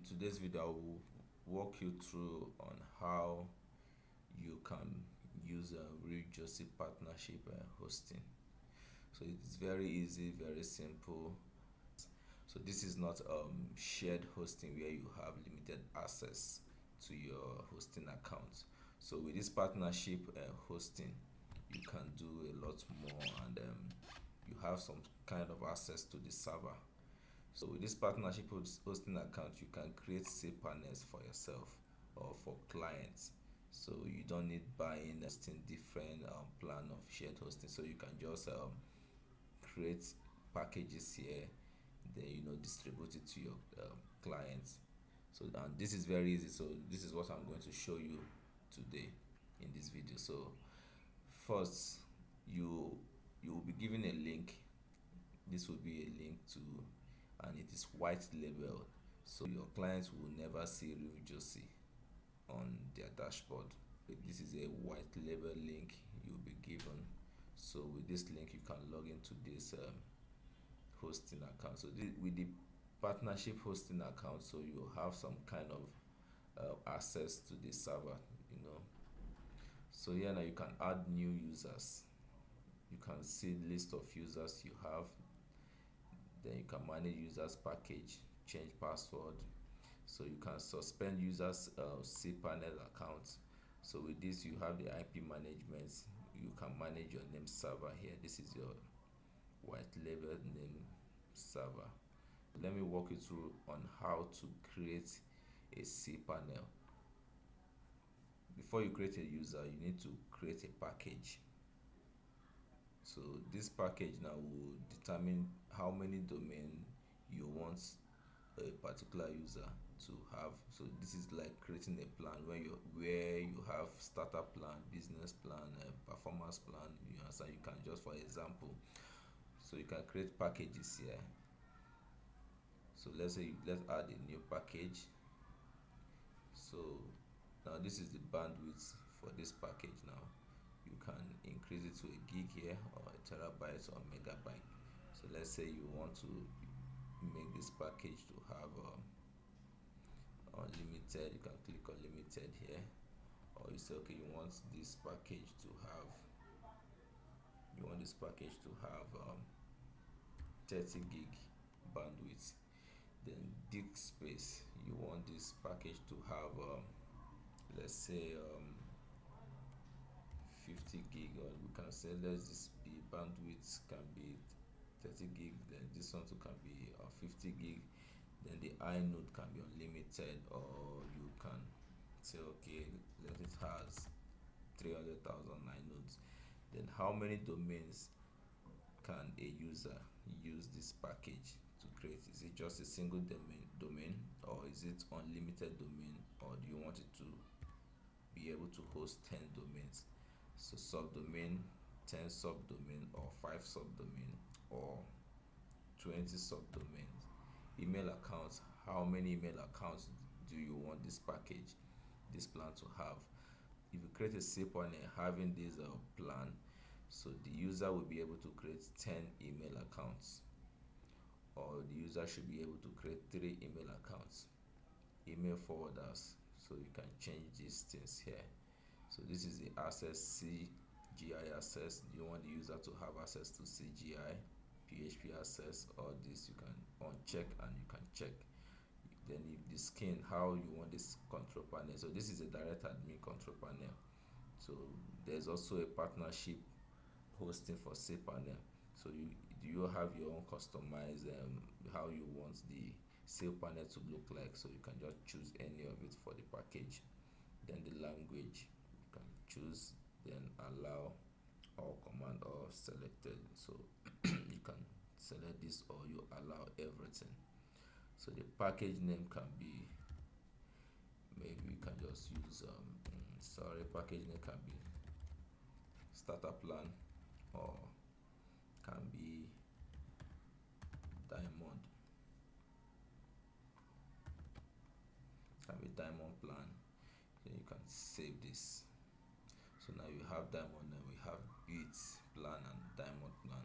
today's video I will walk you through on how you can use a RealJossy partnership hosting. So it's very easy, very simple. So this is not shared hosting where you have limited access to your hosting account. So with this partnership hosting, you can do a lot more, and you have some kind of access to the server. So with this partnership hosting account, you can create cPanels for yourself or for clients. So you don't need buying hosting different plan of shared hosting. So you can just create packages here, then distribute it to your clients. So and this is very easy. So this is what I'm going to show you today in this video. So first, you will be given a link. This will be a link to, and it is white labeled, so your clients will never see RealJossy on their dashboard. This is a white label link you'll be given. So with this link you can log into this hosting account. So with the partnership hosting account, so you have some kind of access to the server. So here now you can add new users. You can see list of users you have. Then you can manage users package, change password. So you can suspend users cPanel accounts. So with this you have the IP management. You can manage your name server here. This is your white label name server. Let me walk you through on how to create a cPanel. Before you create a user, you need to create a package. So this package now will determine how many domain you want a particular user to have. So this is like creating a plan where you have starter plan, business plan, performance plan. So you can just, for example, so you can create packages here. So let's add a new package. So now this is the bandwidth for this package. Now you can increase it to a gig here, or a terabyte, or megabyte. So let's say you want to make this package to have unlimited. You can click unlimited here, or you say okay, you want this package to have 30 gig bandwidth. Then disk space, you want this package to have let's say 50 gig, or we can say let's just be bandwidth can be 30 gig, then this one too can be 50 gig. Then the inode can be unlimited, or you can say okay, let it has 300,000 inodes. Then how many domains can a user use this package to create? Is it just a single domain, or is it unlimited domain, or do you want it to be able to host 10 domains? So subdomain, 10 subdomain, or 5 subdomain, or 20 subdomains. Email accounts, how many email accounts do you want this plan to have? If you create a cPanel having this plan, so the user will be able to create 10 email accounts, or the user should be able to create 3 email accounts. Email forwarders, so you can change these things here. So this is the access, CGI access. Do you want the user to have access to CGI, PHP access? All this you can uncheck and you can check. Then if the skin, how you want this control panel. So this is a direct admin control panel. So there's also a partnership hosting for cPanel. So do you have your own customized how you want the cPanel to look like? So you can just choose any of it for the package. Then the language, you can choose, then allow, all command, or selected. So you can select this, or you allow everything. So the package name can be, maybe you can just use package name can be starter plan, or can be diamond plan. Then you can save this. So now you have diamond, and we have bits plan and diamond plan.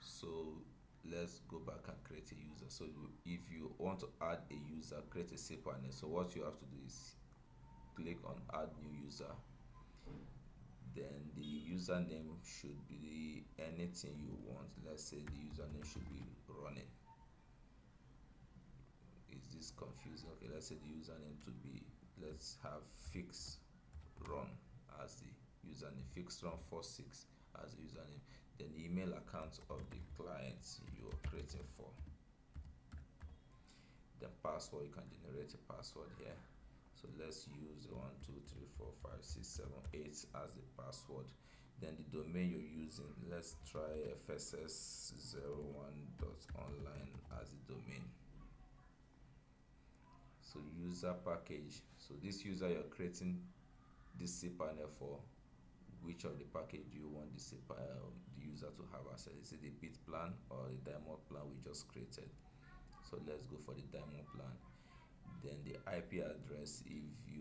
So let's go back and create a user. So if you want to add a user, create a cPanel. So what you have to do is click on add new user. Then the username should be anything you want. Let's say the username should be running. Is this confusing? Okay, let's say the username to be, let's have fix run as the username, fix run 46 as the username. Then the email account of the client you're creating for. The password, you can generate a password here. So let's use 1 2 3 4 5 6 7 8 as the password. Then the domain you're using, let's try fss01.online as the domain. So user package, so this user you're creating this cPanel for, which of the package do you want the user to have access? Is it the bit plan or the diamond plan we just created? So let's go for the diamond plan. Then the IP address, if the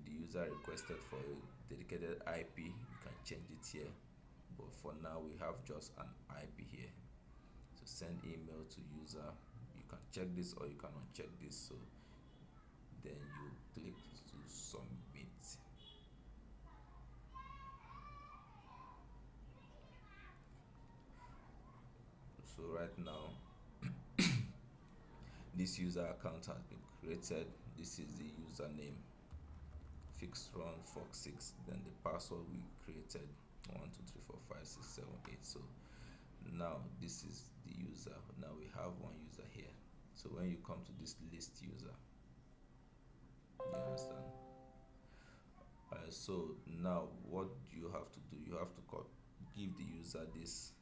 user requested for a dedicated IP, you can change it here, but for now we have just an IP here. So send email to user, you can check this or you can uncheck this. So then you click to submit. So right now this user account has been created. This is the username, fixed run fox 6. Then the password we created 1 2 3 4 5 6 7 8. So now this is the user. Now we have one user here. So when you come to this list user, you understand? So now what you have to do, you have to give the user this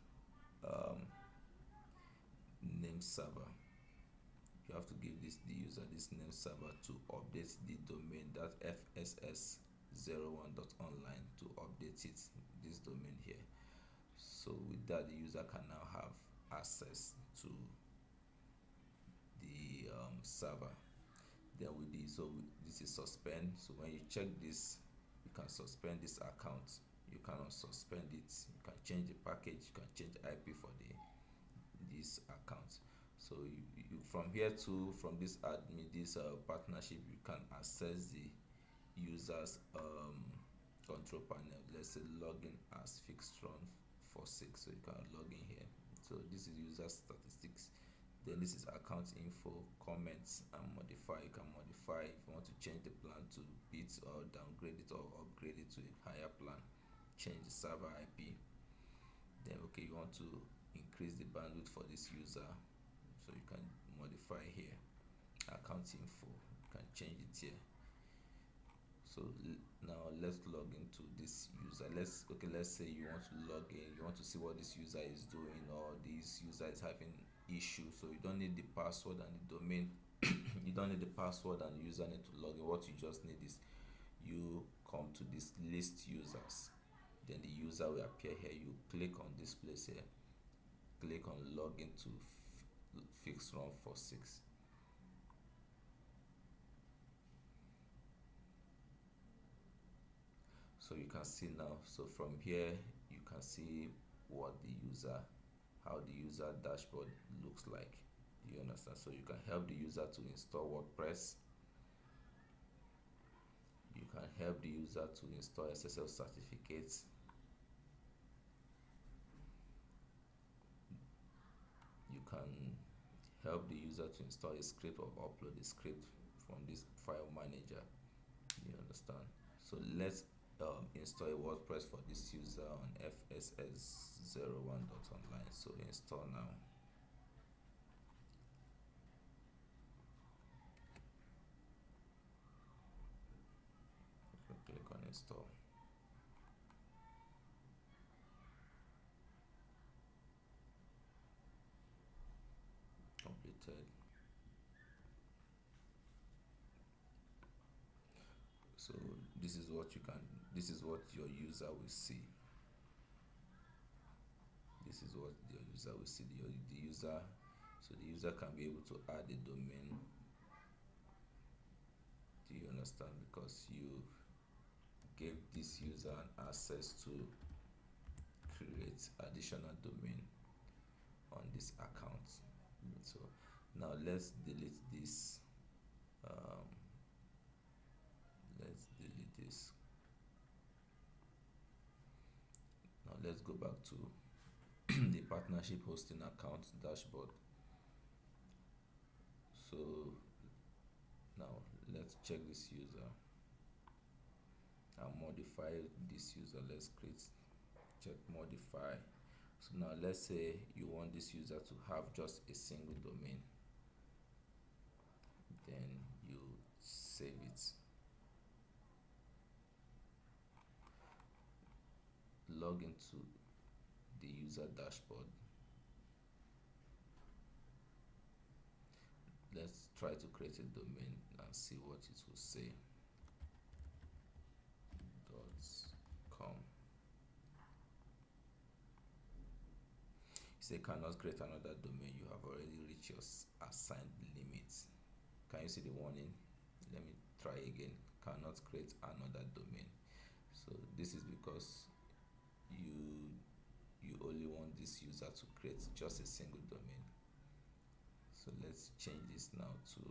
name server. You have to give the user this name server to update the domain, that fss01.online, to update it, this domain here. So with that, the user can now have access to the server. Then with this, so this is suspend. So when you check this, you can suspend this account, you cannot suspend it, you can change the package, you can change IP for this account. So you from here to, from this admin, this partnership, you can access the users control panel. Let's say login as fixed run 46. So you can log in here. So this is user statistics. Then this is account info, comments and modify. You can modify if you want to change the plan to bits, or downgrade it or upgrade it to a higher plan. Change the server IP. Then okay, you want to increase the bandwidth for this user, so you can modify here. Account info, you can change it here. So now let's log into this user. Let's say you want to log in, you want to see what this user is doing, or this user is having issue. So you don't need the password and the domain. You don't need the password and the username to log in. What you just need is, you come to this list users, then the user will appear here. You click on this place here, click on login to fixed run 46. So you can see now, so from here you can see what the user, how the user dashboard looks like. Do you understand? So you can help the user to install WordPress, you can help the user to install SSL certificates, you can help the user to install a script or upload a script from this file manager. You understand? So let's install a WordPress for this user on fss01.online. So install now. Click on install. Completed. So this is what your user will see. This is what your user will see. The user, so the user can be able to add a domain. Do you understand? Because you gave this user access to create additional domain on this this account. So now let's delete this. um, let's delete this. Now let's go back to the partnership hosting account dashboard. So now let's check this user and modify this user. Let's create, check modify. So now let's say you want this user to have just a single domain, then you save it, log into the user dashboard. Let's try to create a domain and see what it will say. .com. Say cannot create another domain, you have already reached your assigned limit. Can you see the warning? Let me try again. Cannot create another domain. So this is because you only want this user to create just a single domain. So let's change this now to,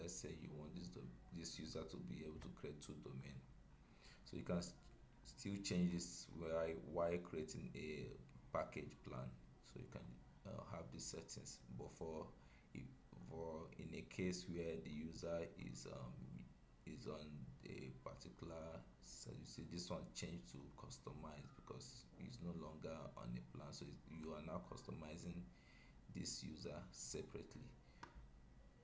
let's say you want this user to be able to create two domains. So you can still change this while creating a package plan. So you can have these settings, but for in a case where the user is on a particular, so you see this one changed to customize because it's no longer on a plan. So you are now customizing this user separately.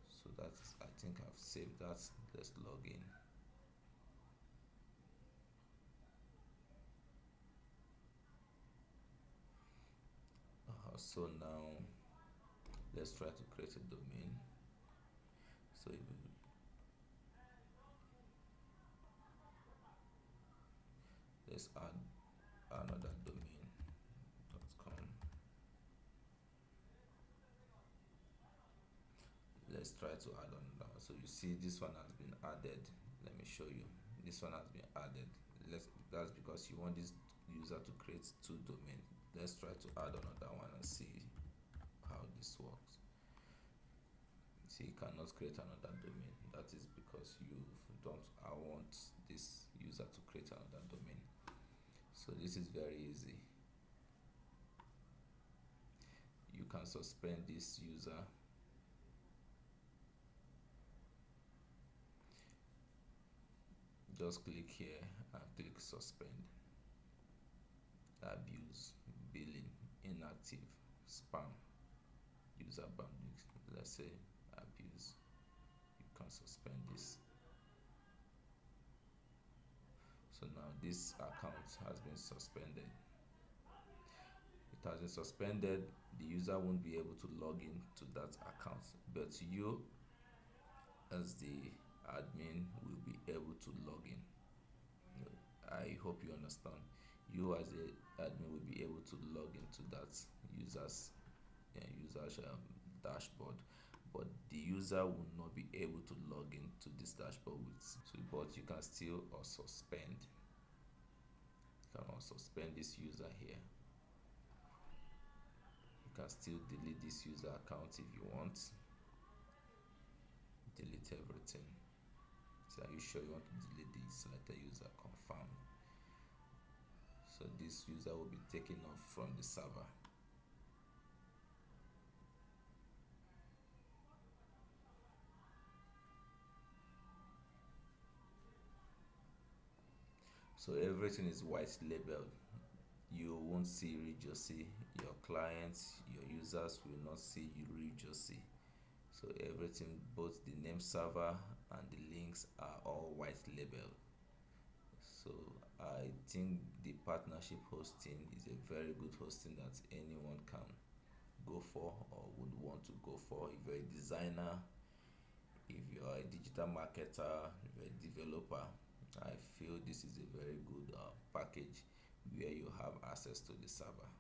So that's, I think I've saved that. Let's log in. So now let's try to create a domain. So let's add another domain.com. Let's try to add on now. So you see this one has been added. Let me show you. This one has been added. That's because you want this user to create two domains. Let's try to add another one and see how this works. See, you cannot create another domain. That is because you don't. I want this user to create another domain. So this is very easy. You can suspend this user. Just click here and click suspend. Abuse, billing, inactive, spam, user bandwidth. Let's say abuse. You can suspend this. So now this account has been suspended. It has been suspended. The user won't be able to log in to that account, but you as the admin will be able to log in. I hope you understand. You as the admin will be able to log into that user's dashboard, but the user will not be able to log into this dashboard with. So, but you can still suspend. You can suspend this user here. You can still delete this user account if you want. Delete everything. So are you sure you want to delete the selected user? Confirm. So this user will be taken off from the server. So everything is white labeled. You won't see RealJossy. Your clients, your users will not see RealJossy. So everything, both the name server and the links are all white labeled. So I think the partnership hosting is a very good hosting that anyone can go for or would want to go for. If you're a designer, if you're a digital marketer, if you're a developer, I feel this is a very good package where you have access to the server.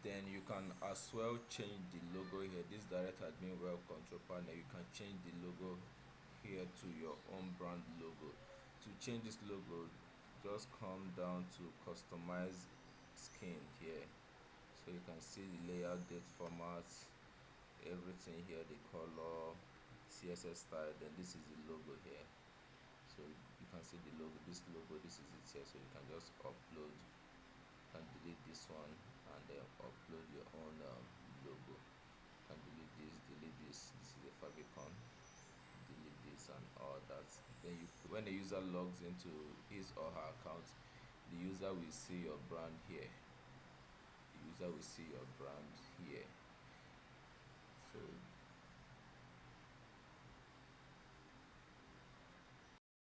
Then you can as well change the logo here. This direct admin web control panel, you can change the logo here to your own brand logo. To change this logo, just come down to customize skin here. So So you can see the layout, date format, everything here, the color, CSS style. Then this is the logo here. So you can see the logo, this is it here. So you can just upload, you can delete this one and then upload your own logo. You can delete this. This is a favicon. Delete this and all that. Then when the user logs into his or her account, the user will see your brand here. The user will see your brand here. So